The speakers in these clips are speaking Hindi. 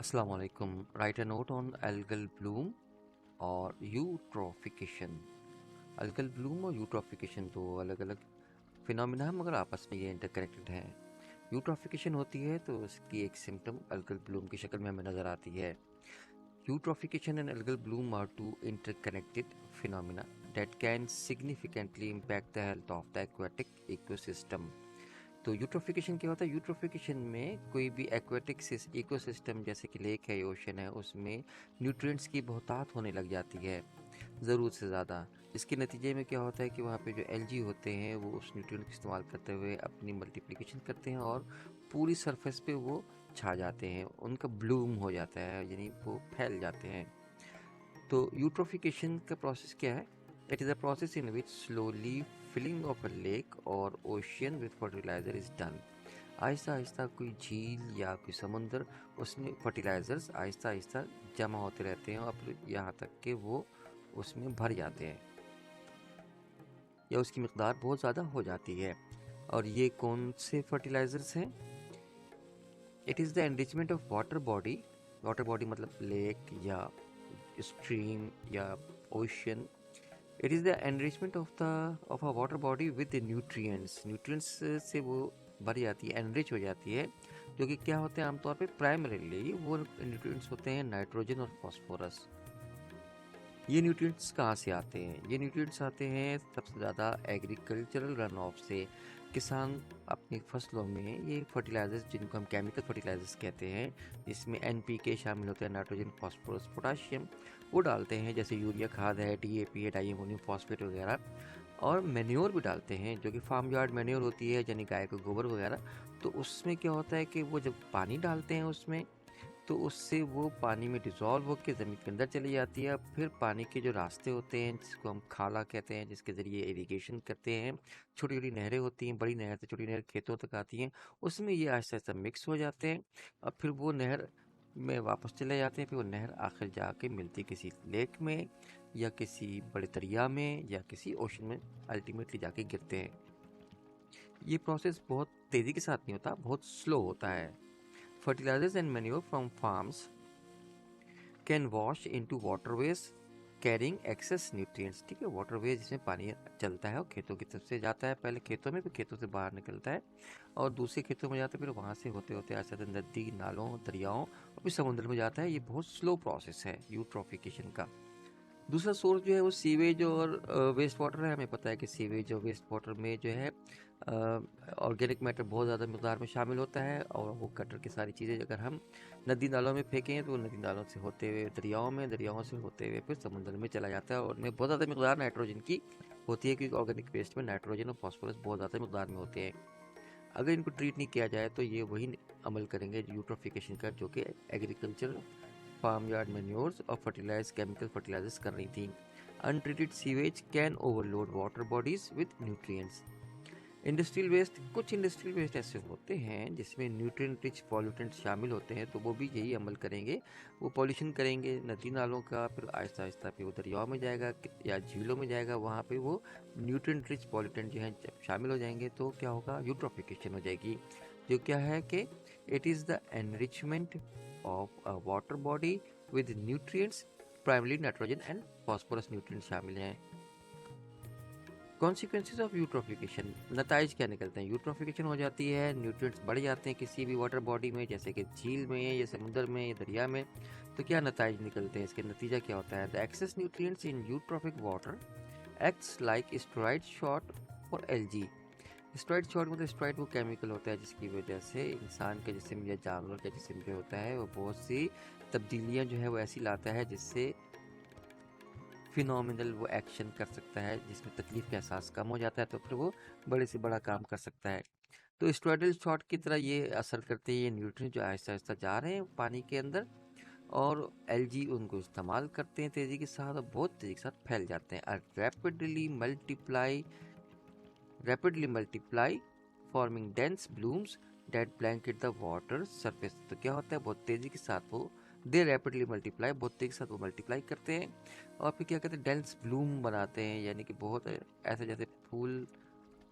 Assalamu alaikum. Write a note on algal bloom और यूट्रोफिकेशन। algal bloom और यूट्रोफिकेशन दो अलग अलग फिनोमिना है, मगर आपस में ये इंटरकनेक्टेड हैं। यूट्रोफिकेशन होती है तो इसकी एक सिम्टम algal bloom की शक्ल में हमें नज़र आती है। Eutrophication and algal bloom are two interconnected phenomena that can significantly impact the health of the aquatic ecosystem. तो यूट्रोफिकेशन क्या होता है? यूट्रोफिकेशन में कोई भी एक्वेटिक इकोसिस्टम जैसे कि लेक है, ओशन है, उसमें न्यूट्रिएंट्स की बहुतायत होने लग जाती है ज़रूरत से ज़्यादा। इसके नतीजे में क्या होता है कि वहाँ पे जो एल्गी होते हैं वो उस न्यूट्रिएंट का इस्तेमाल करते हुए अपनी मल्टीप्लिकेशन करते हैं और पूरी सरफेस पे वो छा जाते हैं, उनका ब्लूम हो जाता है, यानी वो फैल जाते हैं। तो यूट्रोफिकेशन का प्रोसेस क्या है? It is a process in which slowly filling of a lake और ocean with fertiliser is done. आहिस्ता आहिस्ता कोई झील या कोई समुंदर, उसमें फर्टिलाइजर्स आहिस्ता आहिस्ता जमा होते रहते हैं और फिर यहाँ तक कि वो उसमें भर जाते हैं या उसकी मिकदार बहुत ज़्यादा हो जाती है। और ये कौन से फर्टिलाइजर्स हैं? It is the enrichment of water body. Water body मतलब लेक या स्ट्रीम या ocean. It is the enrichment of a water body with nutrients. Nutrients से वो भर जाती है, एनरिच हो जाती है, जो कि क्या होते हैं आमतौर पे प्राइमरीली वो न्यूट्रिएंट्स होते हैं नाइट्रोजन और फास्फोरस। ये न्यूट्रिएंट्स कहाँ से आते हैं? ये न्यूट्रिएंट्स आते हैं सबसे ज़्यादा एग्रीकल्चरल रन ऑफ से। किसान अपनी फसलों में ये फर्टिलाइजर्स, जिनको हम केमिकल फर्टिलाइजर्स कहते हैं, जिसमें एनपीके शामिल होते हैं, नाइट्रोजन, फास्फोरस, पोटाशियम, वो डालते हैं। जैसे यूरिया खाद है, डीएपी है, डाई अमोनियम फॉस्फेट वगैरह। और मैन्योर भी डालते हैं, जो कि फार्म यार्ड मैन्योर होती है, यानी गाय का गोबर वगैरह। तो उसमें क्या होता है कि वो जब पानी डालते हैं उसमें, तो उससे वो पानी में डिज़ोल्व होकर ज़मीन के अंदर चली जाती है। फिर पानी के जो रास्ते होते हैं, जिसको हम खाला कहते हैं, जिसके ज़रिए इरिगेशन करते हैं, छोटी छोटी नहरें होती हैं, बड़ी नहर से छोटी नहर खेतों तक आती हैं, उसमें ये आहिस्ता आहिस्ता मिक्स हो जाते हैं और फिर वो नहर में वापस चले जाते हैं। फिर वो नहर आखिर जाके मिलती किसी लेक में या किसी बड़े दरिया में या किसी ओशन में अल्टीमेटली जाके गिरते हैं। ये प्रोसेस बहुत तेज़ी के साथ नहीं होता, बहुत स्लो होता है। Fertilizers and manure from farms can wash into waterways carrying excess nutrients. ठीक है, वाटरवेज जिसमें पानी चलता है और खेतों की तरफ से जाता है, पहले खेतों में, फिर खेतों से बाहर निकलता है और दूसरे खेतों में जाता है, फिर वहाँ से होते होते ऐसे नदी, नालों, दरियाओं और फिर समुद्र में जाता है। ये बहुत स्लो प्रोसेस है यूट्रोफिकेशन का। दूसरा सोर्स जो है वो सीवेज और वेस्ट वाटर है। हमें पता है कि सीवेज और वेस्ट वाटर में जो है ऑर्गेनिक मैटर बहुत ज़्यादा मिकदार में शामिल होता है और वो गटर की सारी चीज़ें अगर हम नदी नालों में फेंकें तो नदी नालों से होते हुए दरियाओं में, दरियाओं से होते हुए फिर समुद्र में चला जाता है और उनमें बहुत ज़्यादा मिकदार नाइट्रोजन की होती है, क्योंकि ऑर्गेनिक वेस्ट में नाइट्रोजन और फॉस्फोरस बहुत ज़्यादा मिकदार में होते हैं। अगर इनको ट्रीट नहीं किया जाए तो ये वही अमल करेंगे यूट्रोफिकेशन का, जो कि एग्रीकल्चर, फार्म यार्ड मैन्योर्स और फर्टिलाइज केमिकल फर्टिलाइजर्स कर रही थी। Untreated sewage can overload water bodies with nutrients. Industrial waste, कुछ इंडस्ट्रियल वेस्ट ऐसे होते हैं जिसमें न्यूट्रिएंट रिच पॉल्यूटेंट्स शामिल होते हैं, तो वो भी यही अमल करेंगे, वो पॉल्यूशन करेंगे नदी नालों का, फिर आहिस्ता आहिस्ता फिर वो दरियाओं में जाएगा या झीलों में जाएगा, वहाँ पे वो न्यूट्रिएंट रिच पॉल्यूटेंट जो हैं जब शामिल हो जाएंगे तो क्या होगा? यूट्रोफिकेशन हो जाएगी, जो क्या है कि it is the enrichment of a water body with nutrients, primary nitrogen and phosphorus nutrient शामिल हैं। कॉन्सिक्वेंसेज ऑफ यूट्रोफिकेशन, नताइज क्या निकलते हैं? यूट्रोफिकेशन हो जाती है, न्यूट्रिएंट्स बढ़ जाते हैं किसी भी वाटर बॉडी में, जैसे कि झील में या समुद्र में या दरिया में। तो क्या नताइज निकलते हैं? इसके नतीजा क्या होता है? The excess nutrients in eutrophic water acts like steroid shot for algae. Steroid shot मतलब स्टेरॉइड वो केमिकल होता है जिसकी वजह से इंसान के जिस्म या जानवर के जिस्म जो होता है वो बहुत सी तब्दीलियां जो है वो ऐसी लाता है जिससे फिनोमिनल वो एक्शन कर सकता है, जिसमें तकलीफ का एहसास कम हो जाता है, तो फिर वो बड़े से बड़ा काम कर सकता है। तो स्टेरॉइडल शॉट की तरह ये असर करते हैं, ये न्यूट्रिएंट जो आहिस्ता आहिस्ता जा रहे हैं पानी के अंदर और एल्गी उनको इस्तेमाल करते हैं तेज़ी के साथ और बहुत तेज़ी के साथ फैल जाते हैं। Rapidly multiply forming dense blooms that blanket the water surface. तो क्या होता है? बहुत तेज़ी के साथ वो दे रैपिडली मल्टीप्लाई, बहुत तेज़ी के साथ वो मल्टीप्लाई करते हैं और फिर क्या कहते हैं? डेंस ब्लूम बनाते हैं, यानी कि बहुत ऐसे जैसे फूल,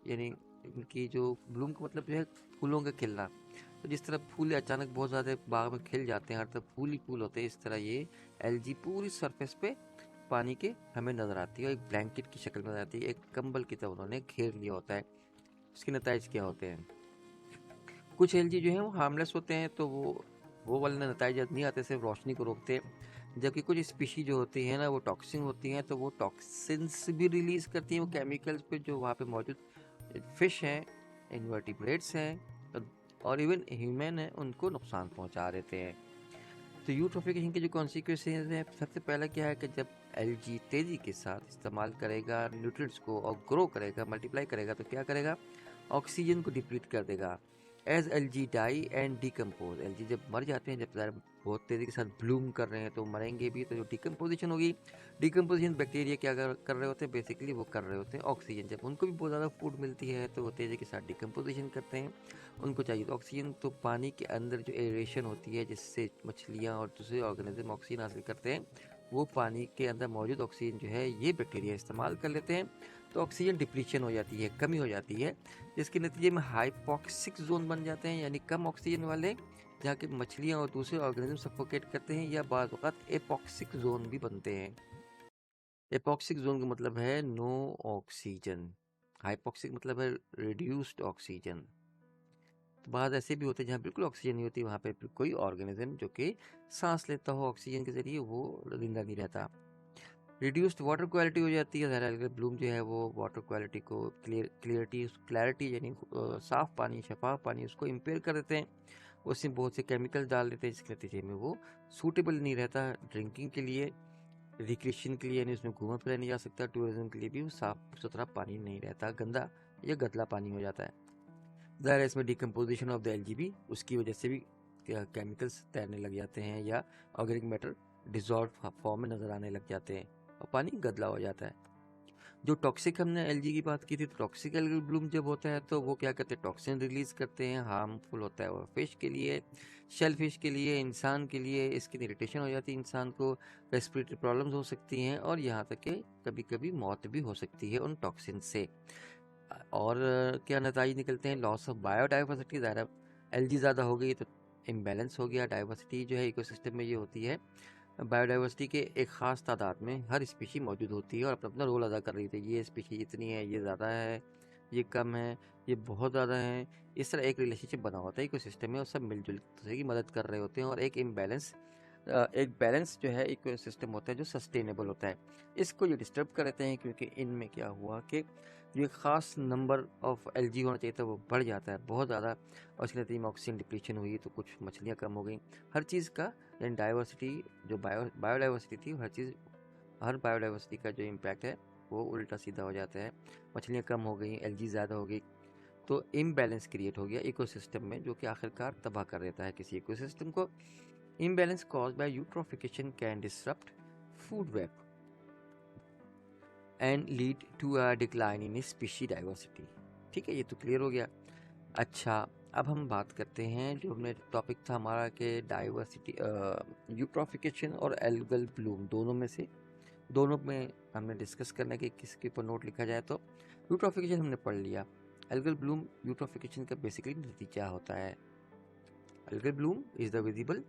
यानी इनकी जो ब्लूम का मतलब जो है फूलों का खिलना, तो जिस तरह फूल अचानक बहुत ज़्यादा बाग में खिल जाते हैं, हर तरफ फूल ही फूल होते हैं, इस तरह ये एलगी पूरी सरफेस पे पानी के हमें नज़र आती है और एक ब्लैंकेट की शक्ल में नजर आती है, एक कंबल की तरह उन्होंने घेर लिया होता है। इसके नतीजे क्या होते हैं? कुछ एलजी जो है वो हार्मलेस होते हैं, तो वो वाले नतीजे नहीं आते, सिर्फ रोशनी को रोकते हैं। जबकि कुछ स्पीशी जो होती हैं ना, वो टॉक्सिन होती हैं, तो वो टॉक्सिन्स भी रिलीज करती हैं, वो केमिकल्स पे जो वहाँ पे मौजूद फिश हैं, इन्वर्टिब्रेट्स हैं और इवन ह्यूमन हैं, उनको नुकसान पहुँचा देते हैं। तो यूट्रोफिकेशन के जो कॉन्सिक्वेंसेज हैं, सबसे पहला क्या है कि जब एलजी तेज़ी के साथ इस्तेमाल करेगा न्यूट्रिएंट्स को और ग्रो करेगा, मल्टीप्लाई करेगा, तो क्या करेगा? ऑक्सीजन को डिप्लीट कर देगा। As algae die and decompose, algae जब मर जाते हैं, जब ज़रा बहुत तेज़ी के साथ ब्लूम कर रहे हैं तो मरेंगे भी, तो जो डिकम्पोजिशन होगी, डिकम्पोजिशन बैक्टीरिया क्या कर रहे होते हैं? बेसिकली वो कर रहे होते हैं ऑक्सीजन। जब उनको भी बहुत ज़्यादा फूड मिलती है तो वो तेज़ी के साथ डिकम्पोजिशन करते हैं, उनको चाहिए तो ऑक्सीजन। तो पानी के अंदर जो एरेशन होती है जिससे मछलियाँ और दूसरे ऑर्गेनिज्म ऑक्सीजन हासिल करते हैं, वो पानी के अंदर मौजूद ऑक्सीजन जो है ये बैक्टीरिया इस्तेमाल कर लेते हैं, तो ऑक्सीजन डिप्लीशन हो जाती है, कमी हो जाती है, जिसके नतीजे में हाइपोक्सिक जोन बन जाते हैं, यानी कम ऑक्सीजन वाले, जहाँ की मछलियाँ और दूसरे ऑर्गेनिज्म सफोकेट करते हैं, या बाद वक़्त एपॉक्सिक जोन भी बनते हैं। एपॉक्सिक जोन का मतलब है नो ऑक्सीजन, हाइपोक्सिक मतलब है रिड्यूस्ड ऑक्सीजन। तो बाद ऐसे भी होते हैं जहाँ बिल्कुल ऑक्सीजन नहीं होती, वहाँ पे कोई ऑर्गेनिज्म जो कि सांस लेता हो ऑक्सीजन के जरिए, वो जिंदा नहीं रहता। रिड्यूस्ड वाटर क्वालिटी हो जाती है, ज़रा एल्गल ब्लूम जो है वो वाटर क्वालिटी को क्लियरिटी यानी साफ़ पानी, शफाफ पानी, उसको इम्पेयर कर देते हैं। उसमें बहुत से केमिकल डाल देते हैं, जिसके नतीजे में वो सूटेबल नहीं रहता ड्रिंकिंग के लिए, रिक्रिएशन के लिए, यानी उसमें घूमा फिरा नहीं जा सकता, टूरिज्म के लिए भी वो साफ़ सुथरा पानी नहीं रहता, गंदा या गंदला पानी हो जाता है। ज़ाहिर है इसमें डिकम्पोजिशन ऑफ द एलजीबी, उसकी वजह से भी केमिकल्स तैरने लग जाते हैं या ऑर्गेनिक मैटर डिजॉल्व फॉर्म में नज़र आने लग जाते हैं और पानी गंदला हो जाता है। जो टॉक्सिक, हमने एलजी की बात की थी, तो टॉक्सिक एल्गल ब्लूम जब होता है तो वो क्या करते हैं? टॉक्सिन रिलीज करते हैं, हार्मफुल होता है वो फिश के लिए, शेल फिश के लिए, इंसान के लिए। स्किन इरिटेशन हो जाती है इंसान को, रेस्पिरेटरी प्रॉब्लम्स हो सकती हैं और यहाँ तक कि कभी कभी मौत भी हो सकती है उन टॉक्सिन से। और क्या नतीजे निकलते हैं? लॉस ऑफ बायोडाइवर्सिटी, ज़्यादा एलजी ज़्यादा हो गई तो इम्बैलेंस हो गया। डाइवर्सिटी जो है इकोसिस्टम में ये होती है, बायोडाइवर्सिटी के एक ख़ास तादाद में हर स्पीशी मौजूद होती है और अपना अपना रोल अदा कर रही थी। ये स्पीशी इतनी है, ये ज़्यादा है, ये कम है, ये बहुत ज़्यादा है। इस तरह एक रिलेशनशिप बना होता है इकोसिस्टम में और सब मिलजुल दूसरे की मदद कर रहे होते हैं, और एक बैलेंस जो है इकोसिस्टम होता है जो सस्टेनेबल होता है। इसको ये डिस्टर्ब कर देते हैं क्योंकि इनमें क्या हुआ कि जो एक ख़ास नंबर ऑफ एलजी होना चाहिए था वो बढ़ जाता है बहुत ज़्यादा, और इसके नतीजे में ऑक्सीजन डिप्लीशन हुई तो कुछ मछलियाँ कम हो गई। हर चीज़ का यानी डाइवर्सिटी, जो बायोडाइवर्सिटी थी, हर बायोडाइवर्सिटी का जो इम्पैक्ट है वो उल्टा सीधा हो जाता है। मछलियाँ कम हो गई, एलजी ज़्यादा हो गई, तो इम्बैलेंस क्रिएट हो गया इकोसिस्टम में, जो कि आखिरकार तबाह कर देता है किसी इकोसिस्टम को। Imbalance caused by eutrophication can disrupt food web and lead to a decline in species diversity. ठीक है, ये तो क्लियर हो गया। अच्छा, अब हम बात करते हैं, जो हमने टॉपिक था हमारा कि डाइवर्सिटी, यूट्रोफिकेशन और एल्गल ब्लूम, दोनों में हमने डिस्कस करना है कि किसके ऊपर नोट लिखा जाए। तो यूट्रोफिकेशन हमने पढ़ लिया। एल्गल ब्लूम यूट्रोफिकेशन का बेसिकली नतीजा होता है। Algal Bloom is the visible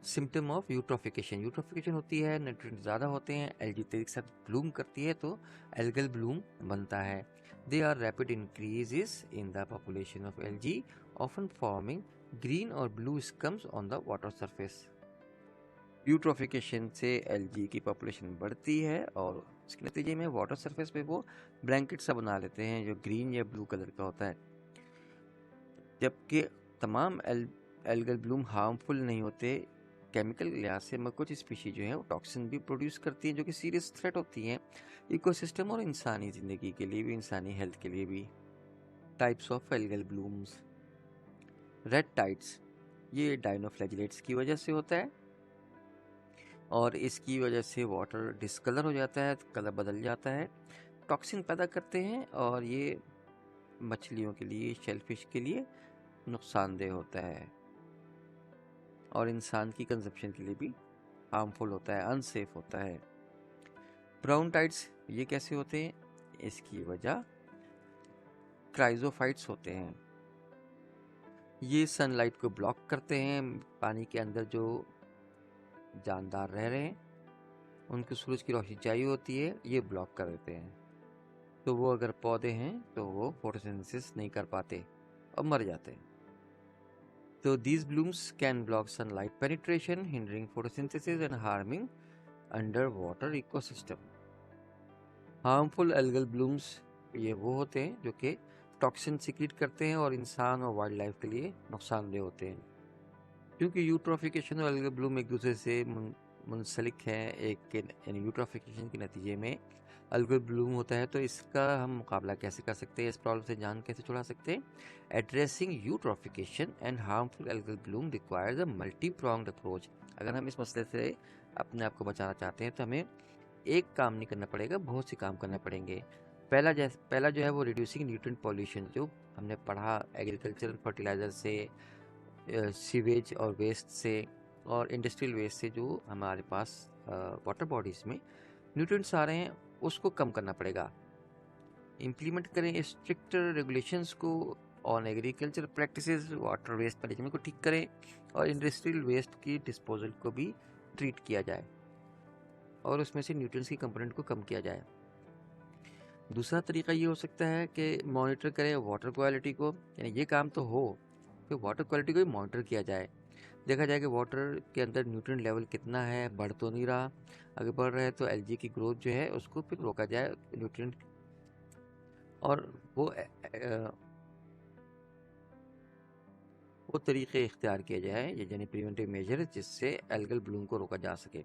symptom of eutrophication. Eutrophication होती है, न्यूट्रिएंट ज़्यादा होते हैं, एलगी तेजी के साथ ब्लूम करती है तो एल्गल ब्लूम बनता है। They are rapid increases in the population of algae, often forming green और blue scums on the water surface. Eutrophication से एलगी की पॉपुलेशन बढ़ती है और इसके नतीजे में वाटर सरफेस पे वो ब्लैंकेट सा बना लेते हैं जो ग्रीन या ब्लू कलर का होता है। जबकि तमाम एल्गल ब्लूम हार्मफुल नहीं होते, केमिकल लिहाज से, मगर कुछ स्पीशी जो है वो टॉक्सिन भी प्रोड्यूस करती हैं जो कि सीरियस थ्रेट होती हैं इकोसिस्टम और इंसानी ज़िंदगी के लिए भी, इंसानी हेल्थ के लिए भी। Types of algal blooms. Red tides, ये डाइनोफ्लैजिलेट्स की वजह से होता है और इसकी वजह से वाटर डिसकलर हो जाता है, कलर बदल जाता है, टॉक्सिन पैदा करते हैं और ये मछलियों के लिए, शेलफिश के लिए नुकसानदेह होता है और इंसान की कंजप्शन के लिए भी हार्मफुल होता है, अनसेफ होता है। ब्राउन टाइड्स ये कैसे होते हैं? इसकी वजह क्राइजोफाइट्स होते हैं। ये सनलाइट को ब्लॉक करते हैं। पानी के अंदर जो जानदार रह रहे हैं उनको सूरज की रोशनी चाहिए होती है, ये ब्लॉक कर देते हैं। तो वो अगर पौधे हैं तो वो फोटोसिंथेसिस नहीं कर पाते और मर जाते हैं। तो these blooms can block sunlight penetration, hindering photosynthesis and harming underwater ecosystem. Harmful algal blooms ये वो होते हैं जो कि टॉक्सिन सिक्रीट करते हैं और इंसान और वाइल्ड लाइफ के लिए नुकसानदेह होते हैं। क्योंकि यूट्रोफिकेशन और एल्गल ब्लूम एक दूसरे से मुंसलिक हैं, एक यूट्रोफिकेशन के नतीजे में एल्गल ब्लूम होता है, तो इसका हम मुकाबला कैसे कर सकते हैं, इस प्रॉब्लम से जान कैसे छुड़ा सकते हैं। Addressing eutrophication and harmful algal Bloom requires a multi pronged approach. अगर हम इस मसले से अपने आप को बचाना चाहते हैं तो हमें एक काम नहीं करना पड़ेगा, बहुत से काम करने पड़ेंगे। पहला जो है वो रिड्यूसिंग न्यूट्रिएंट पॉल्यूशन, जो हमने पढ़ा एग्रीकल्चरल फर्टिलाइज़र से, सीवेज और वेस्ट से और इंडस्ट्रियल वेस्ट से जो हमारे पास वाटर बॉडीज़ में न्यूट्रिएंट्स आ रहे हैं, उसको कम करना पड़ेगा। इम्प्लीमेंट करें स्ट्रिक्ट रेगुलेशंस को on agriculture practices, water waste management को ठीक करें और इंडस्ट्रियल वेस्ट की डिस्पोजल को भी ट्रीट किया जाए और उसमें से न्यूट्रिएंट्स की कंपोनेंट को कम किया जाए। दूसरा तरीका ये हो सकता है कि मॉनिटर करें वाटर क्वालिटी को, यानी ये काम तो हो कि वाटर क्वालिटी को भी मॉनिटर किया जाए, देखा जाए कि वाटर के अंदर न्यूट्रिएंट लेवल कितना है, बढ़ तो नहीं रहा। अगर बढ़ रहा है तो एल्गी की ग्रोथ जो है उसको फिर रोका जाए न्यूट्रिएंट, और वो तरीके इख्तियार किए जाए, ये यानी प्रिवेंटिव मेजर, जिससे एल्गल ब्लूम को रोका जा सके।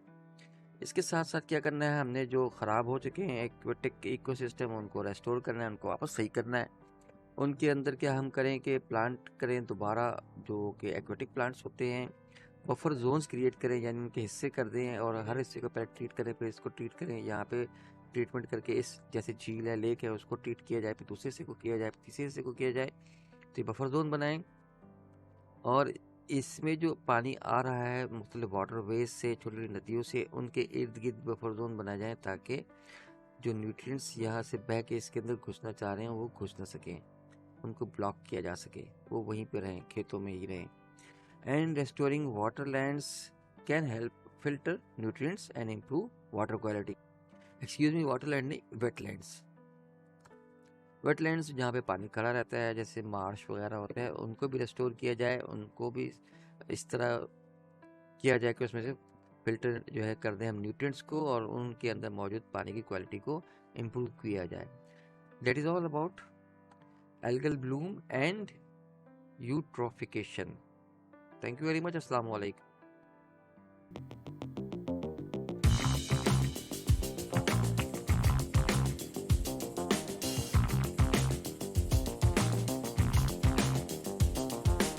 इसके साथ साथ क्या करना है, हमने जो ख़राब हो चुके हैं एक्वेटिक इकोसिस्टम उनको रेस्टोर करना है, उनको वापस सही करना है। उनके अंदर क्या हम करें कि प्लांट करें दोबारा, जो कि एक्वेटिक प्लांट्स होते हैं, बफर जोन्स क्रिएट करें, यानी उनके हिस्से कर दें और हर हिस्से को पहले ट्रीट करें, फिर इसको ट्रीट करें। यहाँ पे ट्रीटमेंट करके इस जैसे झील है, लेक है, उसको ट्रीट किया जाए, फिर दूसरे हिस्से को किया जाए, फिर तीसरे हिस्से को किया जाए। तो ये बफर जोन बनाएं और इसमें जो पानी आ रहा है मुख्तलिफ वाटर वेज से, छोटी छोटी नदियों से, उनके इर्द गिर्द बफर जोन बनाए जाएँ ताकि जो न्यूट्रिएंट्स यहाँ से बह के इसके अंदर घुसना चाह रहे हैं वो घुस ना सकें, उनको ब्लॉक किया जा सके, वो वहीं पे रहें, खेतों में ही रहें। And restoring waterlands can help filter nutrients and improve water quality. Excuse me, waterland नहीं, वेटलैंड्स। वेटलैंड्स जहाँ पे पानी खड़ा रहता है, जैसे मार्श वगैरह होते हैं, उनको भी रेस्टोर किया जाए, उनको भी इस तरह किया जाए कि उसमें से फिल्टर जो है कर दें हम न्यूट्रिएंट्स को और उनके अंदर मौजूद पानी की क्वालिटी को इम्प्रूव किया जाए। That is all about algal bloom and eutrophication. Thank you very much. Assalamu alaikum.